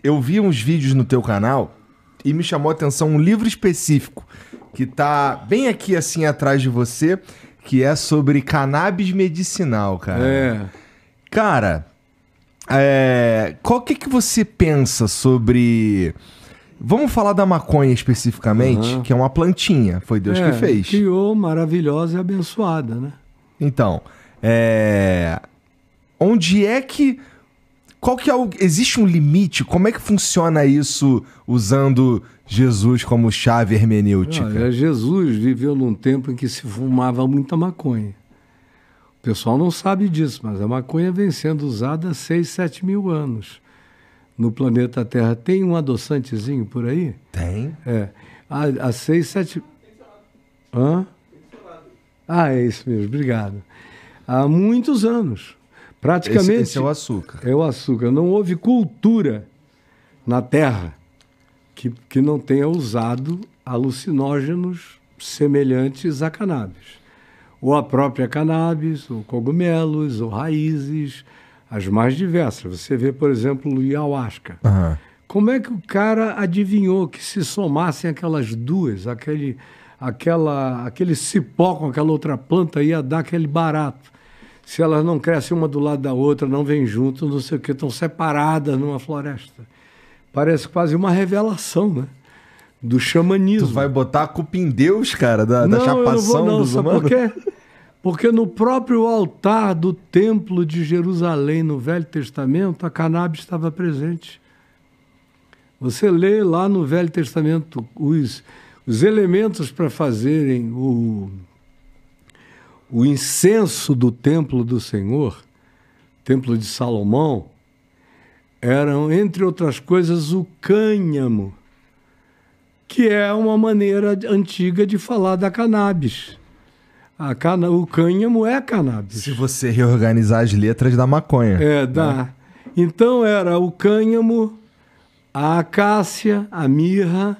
eu vi uns vídeos no teu canal e me chamou a atenção um livro específico que tá bem aqui assim atrás de você, que é sobre cannabis medicinal, cara. Cara, qual que você pensa sobre... Vamos falar da maconha especificamente, que é uma plantinha, foi Deus que fez. Criou, maravilhosa e abençoada, né? Então, onde é que... Qual que é existe um limite? Como é que funciona isso usando Jesus como chave hermenêutica? Olha, Jesus viveu num tempo em que se fumava muita maconha. O pessoal não sabe disso, mas a maconha vem sendo usada há 6, 7 mil anos. No planeta Terra tem um adoçantezinho por aí? Tem. Há 6, 7... Hã? É isso mesmo, obrigado. Há muitos anos. Praticamente... Esse é o açúcar. É o açúcar. Não houve cultura na Terra que não tenha usado alucinógenos semelhantes a cannabis. Ou a própria cannabis, ou cogumelos, ou raízes, as mais diversas. Você vê, por exemplo, o ayahuasca. Como é que o cara adivinhou que se somassem aquelas duas, aquele cipó com aquela outra planta, ia dar aquele barato? Se elas não crescem uma do lado da outra, não vêm juntas, não sei o que, estão separadas numa floresta. Parece quase uma revelação, né? Do xamanismo. Tu vai botar a culpa em Deus, cara, da chapação dos humanos? Por quê? Porque no próprio altar do Templo de Jerusalém, no Velho Testamento, a cannabis estava presente. Você lê lá no Velho Testamento os elementos para fazerem o incenso do Templo do Senhor, Templo de Salomão, eram, entre outras coisas, o cânhamo, que é uma maneira antiga de falar da cannabis. O cânhamo é cannabis. Se você reorganizar as letras da maconha. Dá. Né? Então era o cânhamo, a acácia, a mirra,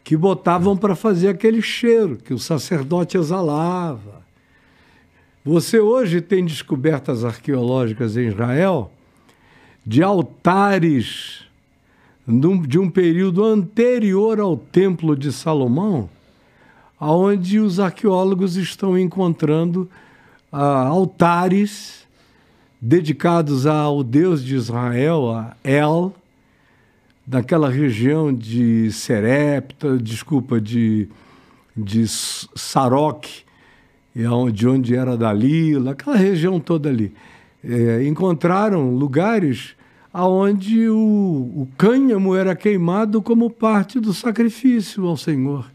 que botavam para fazer aquele cheiro que o sacerdote exalava. Você hoje tem descobertas arqueológicas em Israel de altares de um período anterior ao Templo de Salomão, onde os arqueólogos estão encontrando altares dedicados ao Deus de Israel, a El, daquela região de Serepta, de Saroc, de onde era Dalila, aquela região toda ali. Encontraram lugares onde o cânhamo era queimado como parte do sacrifício ao Senhor.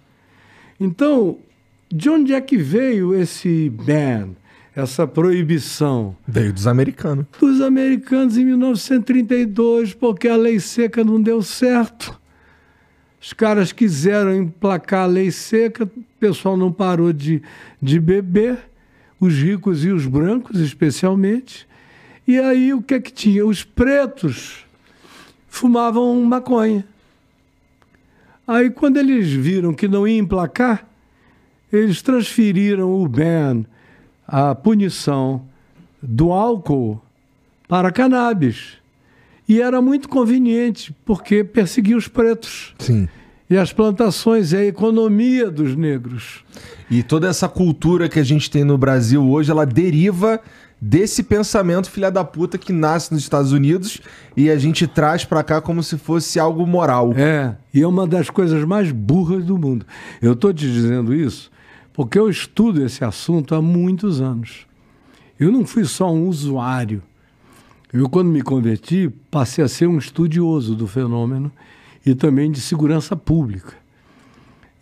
Então, de onde é que veio esse ban, essa proibição? Veio dos americanos. Dos americanos em 1932, porque a lei seca não deu certo. Os caras quiseram emplacar a lei seca, o pessoal não parou de beber, os ricos e os brancos especialmente. E aí o que é que tinha? Os pretos fumavam maconha. Aí quando eles viram que não ia emplacar, eles transferiram o ban, a punição do álcool para a cannabis. E era muito conveniente, porque perseguia os pretos. Sim. E as plantações, a economia dos negros. E toda essa cultura que a gente tem no Brasil hoje, ela deriva desse pensamento filha da puta que nasce nos Estados Unidos e a gente traz pra cá como se fosse algo moral. E é uma das coisas mais burras do mundo. Eu estou te dizendo isso porque eu estudo esse assunto há muitos anos. Eu não fui só um usuário. Eu, quando me converti, passei a ser um estudioso do fenômeno e também de segurança pública.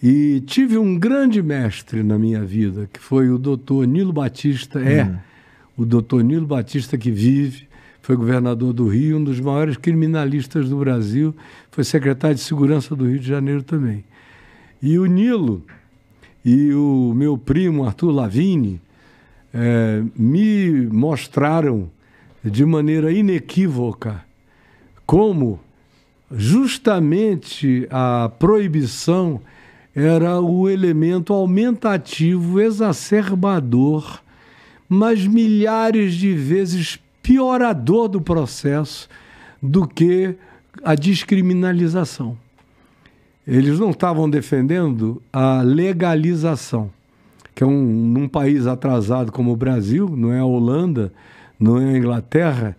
E tive um grande mestre na minha vida, que foi o doutor Nilo Batista, o doutor Nilo Batista que vive, foi governador do Rio, um dos maiores criminalistas do Brasil, foi secretário de Segurança do Rio de Janeiro também. E o Nilo e o meu primo Arthur Lavigne me mostraram de maneira inequívoca como justamente a proibição era o elemento aumentativo, exacerbador, mas milhares de vezes piorador do processo do que a descriminalização. Eles não estavam defendendo a legalização, que é num país atrasado como o Brasil, não é a Holanda, não é a Inglaterra,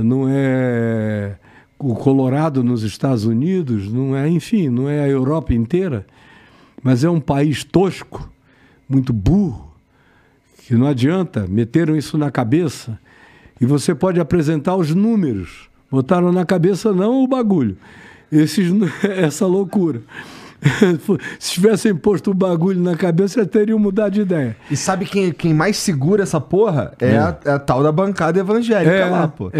não é o Colorado nos Estados Unidos, não é, enfim, não é a Europa inteira, mas é um país tosco, muito burro, que não adianta, meteram isso na cabeça, e você pode apresentar os números, botaram na cabeça não o bagulho, essa loucura. Se tivessem posto o bagulho na cabeça, já teriam mudado de ideia. E sabe quem mais segura essa porra? É a tal da bancada evangélica lá, pô.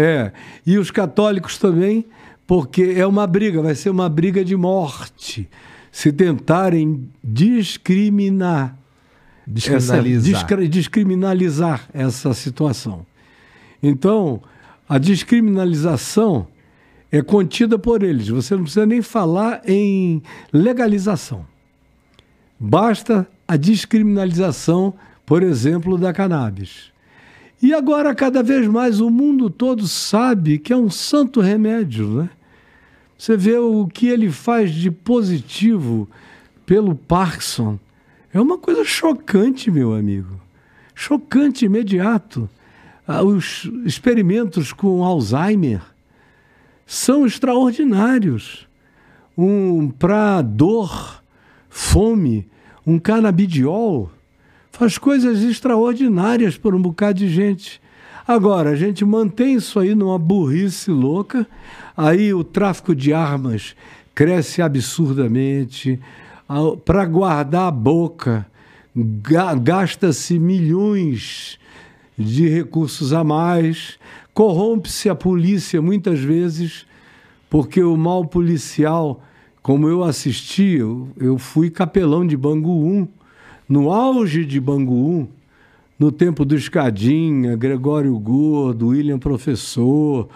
E os católicos também, porque é uma briga, vai ser uma briga de morte. Se tentarem descriminalizar essa situação. Então, a descriminalização é contida por eles. Você não precisa nem falar em legalização. Basta a descriminalização, por exemplo, da cannabis. E agora, cada vez mais, o mundo todo sabe que é um santo remédio, né? Você vê o que ele faz de positivo pelo Parkinson. É uma coisa chocante, meu amigo. Chocante, imediato. Os experimentos com Alzheimer são extraordinários. Para dor, fome, um canabidiol faz coisas extraordinárias por um bocado de gente. Agora, a gente mantém isso aí numa burrice louca, aí o tráfico de armas cresce absurdamente, para guardar a boca gasta-se milhões de recursos a mais, corrompe-se a polícia muitas vezes, porque o mal policial, como eu assisti, eu fui capelão de Bangu 1, no auge de Bangu 1, no tempo do Escadinha, Gregório Gordo, William Professor,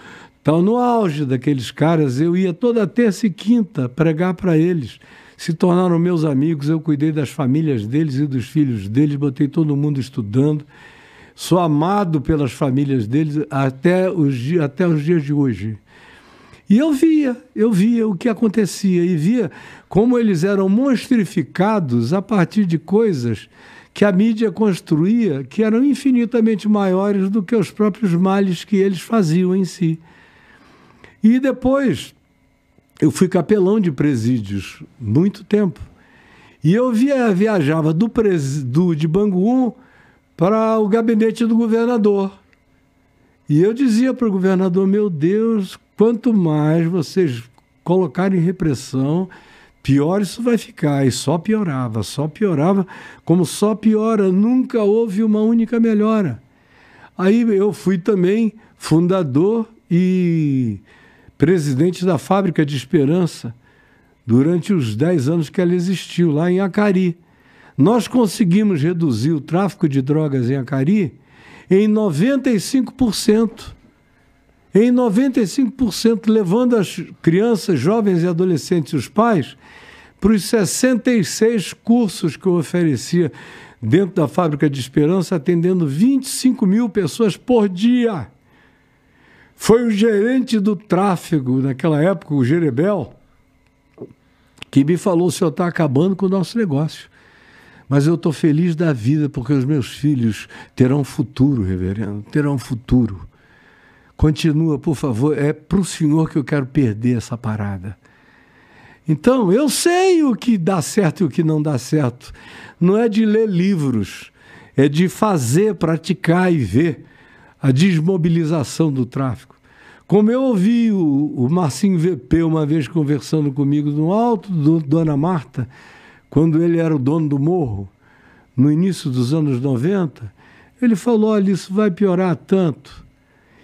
tal, no auge daqueles caras, eu ia toda terça e quinta pregar para eles. Se tornaram meus amigos, eu cuidei das famílias deles e dos filhos deles, botei todo mundo estudando. Sou amado pelas famílias deles até os dias de hoje. E eu via o que acontecia e via como eles eram monstrificados a partir de coisas que a mídia construía, que eram infinitamente maiores do que os próprios males que eles faziam em si. E depois, eu fui capelão de presídios muito tempo. E eu viajava de Bangu 1 para o gabinete do governador. E eu dizia para o governador, meu Deus, quanto mais vocês colocarem repressão, pior isso vai ficar. E só piorava, como só piora, nunca houve uma única melhora. Aí eu fui também fundador e presidente da Fábrica de Esperança durante os 10 anos que ela existiu, lá em Acari. Nós conseguimos reduzir o tráfico de drogas em Acari em 95%. Em 95%, levando as crianças, jovens e adolescentes e os pais para os 66 cursos que eu oferecia dentro da Fábrica de Esperança, atendendo 25 mil pessoas por dia. Foi o gerente do tráfego, naquela época, o Jerebel, que me falou, o senhor está acabando com o nosso negócio. Mas eu estou feliz da vida, porque os meus filhos terão futuro, reverendo, terão futuro. Continua, por favor, é para o senhor que eu quero perder essa parada. Então, eu sei o que dá certo e o que não dá certo. Não é de ler livros, é de fazer, praticar e ver a desmobilização do tráfico. Como eu ouvi o Marcinho VP uma vez conversando comigo no alto do Dona Marta, quando ele era o dono do morro, no início dos anos 90, ele falou, olha, isso vai piorar tanto.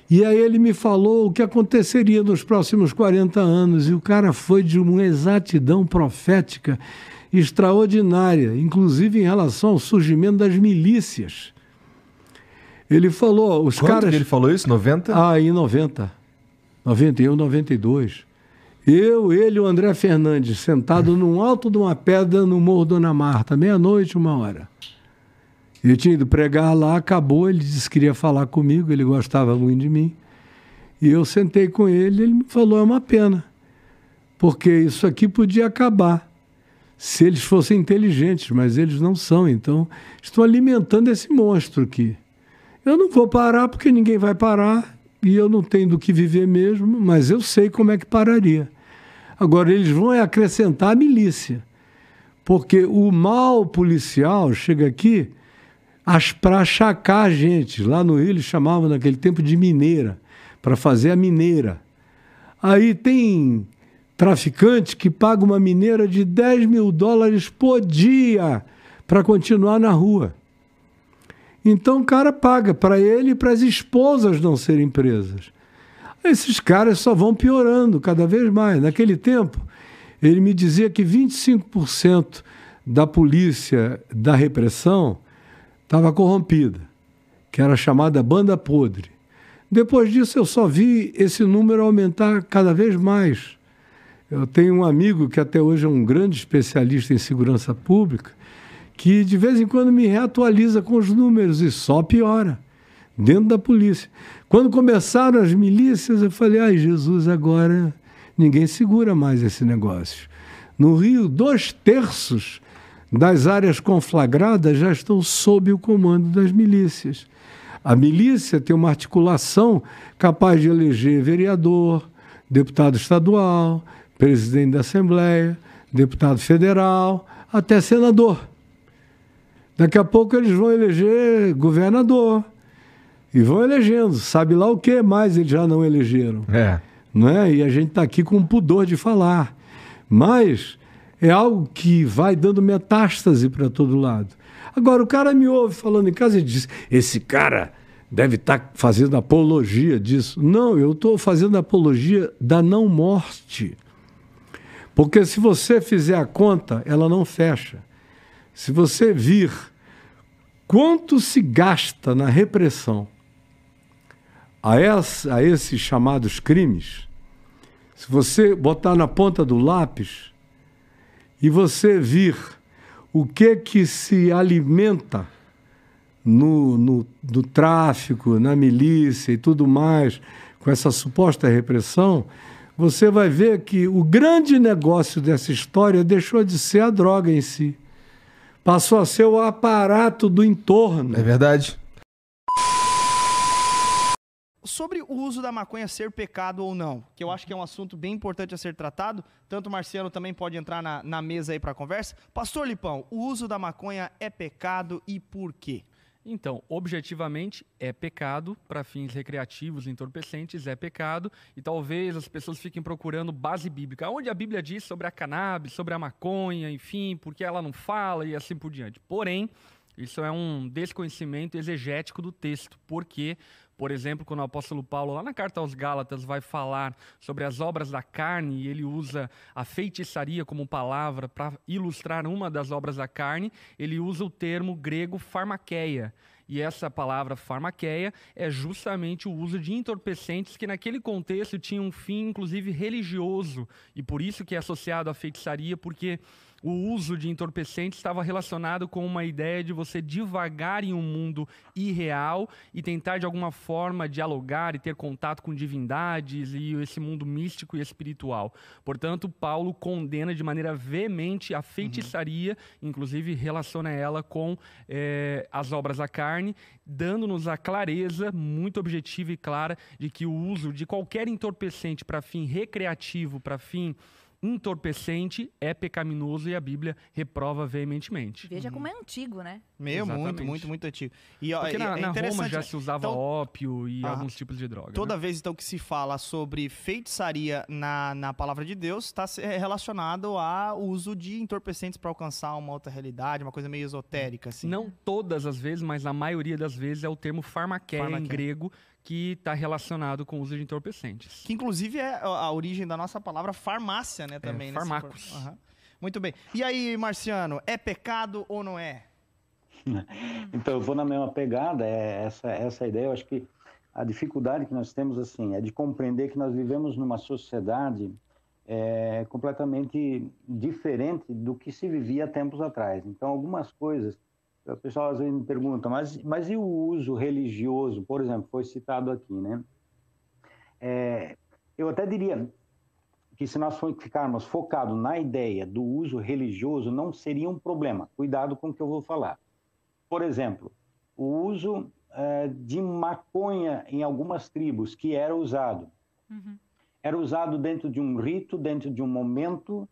E aí ele me falou o que aconteceria nos próximos 40 anos, e o cara foi de uma exatidão profética extraordinária, inclusive em relação ao surgimento das milícias. Ele falou, os Quanto caras... que ele falou isso? 90? Ah, em 90. 91, 92. Ele e o André Fernandes, sentado no alto de uma pedra no Morro Dona Marta, 00:30, 1h. Eu tinha ido pregar lá, acabou, ele disse que queria falar comigo, ele gostava muito de mim. E eu sentei com ele, ele me falou, é uma pena, porque isso aqui podia acabar se eles fossem inteligentes, mas eles não são, então estou alimentando esse monstro aqui. Eu não vou parar porque ninguém vai parar e eu não tenho do que viver mesmo, mas eu sei como é que pararia. Agora, eles vão acrescentar a milícia, porque o mal policial chega aqui para achacar a gente. Lá no Rio eles chamavam naquele tempo de mineira, para fazer a mineira. Aí tem traficante que paga uma mineira de $10 mil por dia para continuar na rua. Então o cara paga para ele e para as esposas não serem presas. Esses caras só vão piorando cada vez mais. Naquele tempo, ele me dizia que 25% da polícia da repressão estava corrompida, que era chamada banda podre. Depois disso, eu só vi esse número aumentar cada vez mais. Eu tenho um amigo que até hoje é um grande especialista em segurança pública, que de vez em quando me reatualiza com os números e só piora dentro da polícia. Quando começaram as milícias, eu falei, ai Jesus, agora ninguém segura mais esse negócio. No Rio, 2/3 das áreas conflagradas já estão sob o comando das milícias. A milícia tem uma articulação capaz de eleger vereador, deputado estadual, presidente da Assembleia, deputado federal, até senador. Daqui a pouco eles vão eleger governador e vão elegendo. Sabe lá o que mais eles já não elegeram. Não é? E a gente está aqui com pudor de falar. Mas é algo que vai dando metástase para todo lado. Agora, o cara me ouve falando em casa e diz, esse cara deve estar fazendo apologia disso. Não, eu estou fazendo apologia da não morte. Porque se você fizer a conta, ela não fecha. Se você vir quanto se gasta na repressão a esses chamados crimes, se você botar na ponta do lápis e você vir o que se alimenta no tráfico, na milícia e tudo mais, com essa suposta repressão, você vai ver que o grande negócio dessa história deixou de ser a droga em si. Passou a ser o aparato do entorno. É verdade. Sobre o uso da maconha ser pecado ou não, que eu acho que é um assunto bem importante a ser tratado, tanto o Marciano também pode entrar na mesa aí para a conversa. Pastor Lipão, o uso da maconha é pecado e por quê? Então, objetivamente, é pecado, para fins recreativos, entorpecentes, é pecado, e talvez as pessoas fiquem procurando base bíblica, onde a Bíblia diz sobre a cannabis, sobre a maconha, enfim, porque ela não fala e assim por diante. Porém, isso é um desconhecimento exegético do texto, porque, por exemplo, quando o apóstolo Paulo, lá na carta aos Gálatas, vai falar sobre as obras da carne, e ele usa a feitiçaria como palavra para ilustrar uma das obras da carne, ele usa o termo grego farmakeia. E essa palavra farmakeia é justamente o uso de entorpecentes que naquele contexto tinham um fim, inclusive, religioso. E por isso que é associado à feitiçaria, porque o uso de entorpecentes estava relacionado com uma ideia de você divagar em um mundo irreal e tentar, de alguma forma, dialogar e ter contato com divindades e esse mundo místico e espiritual. Portanto, Paulo condena de maneira veemente a feitiçaria, inclusive relaciona ela com as obras da carne, dando-nos a clareza muito objetiva e clara de que o uso de qualquer entorpecente para fim recreativo, para fim entorpecente, é pecaminoso e a Bíblia reprova veementemente. Veja como é antigo, né? Muito antigo. E, porque na Roma já se usava ópio e alguns tipos de droga. Toda vez, então, que se fala sobre feitiçaria na palavra de Deus, está relacionado ao uso de entorpecentes para alcançar uma outra realidade, uma coisa meio esotérica, assim. Não todas as vezes, mas na maioria das vezes é o termo farmakeia em grego, que está relacionado com o uso de entorpecentes. Que, inclusive, é a origem da nossa palavra farmácia, né? Também. Farmacos. Muito bem. E aí, Marciano, é pecado ou não é? Então, eu vou na mesma pegada, essa ideia. Eu acho que a dificuldade que nós temos, assim, é de compreender que nós vivemos numa sociedade completamente diferente do que se vivia tempos atrás. Então, algumas coisas... O pessoal às vezes me pergunta, mas e o uso religioso, por exemplo, foi citado aqui, né? eu até diria que se nós ficarmos focados na ideia do uso religioso, não seria um problema. Cuidado com o que eu vou falar. Por exemplo, o uso de maconha em algumas tribos, que era usado. Era usado dentro de um rito, dentro de um momento,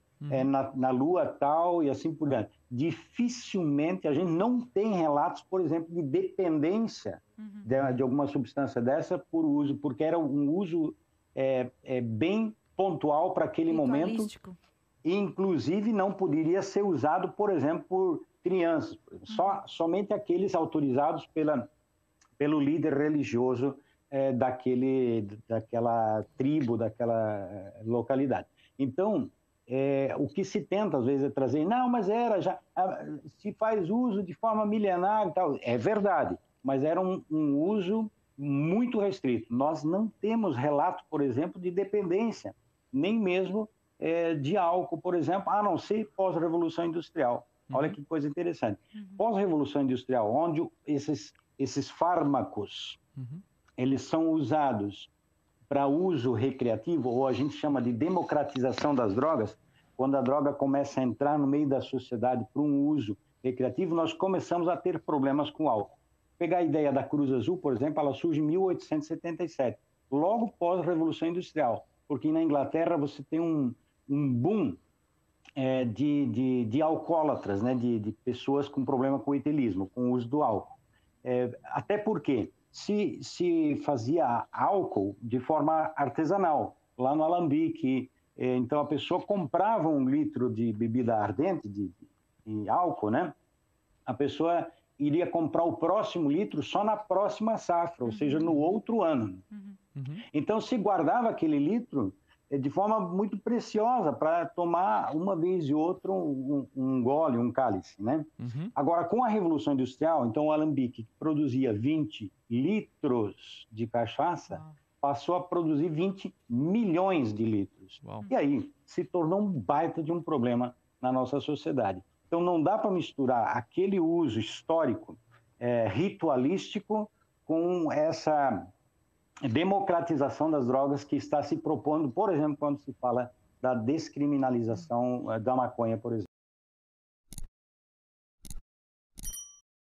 na lua tal e assim por diante. Dificilmente a gente não tem relatos, por exemplo, de dependência de alguma substância dessa por uso, porque era um uso bem pontual para aquele momento. E, inclusive, não poderia ser usado, por exemplo, por crianças. Somente aqueles autorizados pelo líder religioso daquela tribo, daquela localidade. Então, o que se tenta, às vezes, é trazer, não, mas se faz uso de forma milenar e tal. É verdade, mas era um uso muito restrito. Nós não temos relato, por exemplo, de dependência, nem mesmo de álcool, por exemplo, a não ser pós-revolução industrial. Olha que coisa interessante. Pós-revolução industrial, onde esses fármacos eles são usados para uso recreativo, ou a gente chama de democratização das drogas, quando a droga começa a entrar no meio da sociedade para um uso recreativo, nós começamos a ter problemas com álcool. Pegar a ideia da Cruz Azul, por exemplo, ela surge em 1877, logo pós-revolução industrial, porque na Inglaterra você tem um boom de alcoólatras, né? de pessoas com problema com o etelismo, com o uso do álcool. Até porque se fazia álcool de forma artesanal, lá no alambique. Então a pessoa comprava 1 litro de bebida ardente, de álcool, né? A pessoa iria comprar o próximo litro só na próxima safra, ou seja, no outro ano. Então se guardava aquele litro de forma muito preciosa para tomar uma vez e outra um gole, um cálice, né? Agora, com a Revolução Industrial, então o alambique, que produzia 20 litros de cachaça, passou a produzir 20 milhões de litros. E aí se tornou um baita de um problema na nossa sociedade. Então não dá para misturar aquele uso histórico, ritualístico, com essa democratização das drogas que está se propondo, por exemplo, quando se fala da descriminalização da maconha, por exemplo.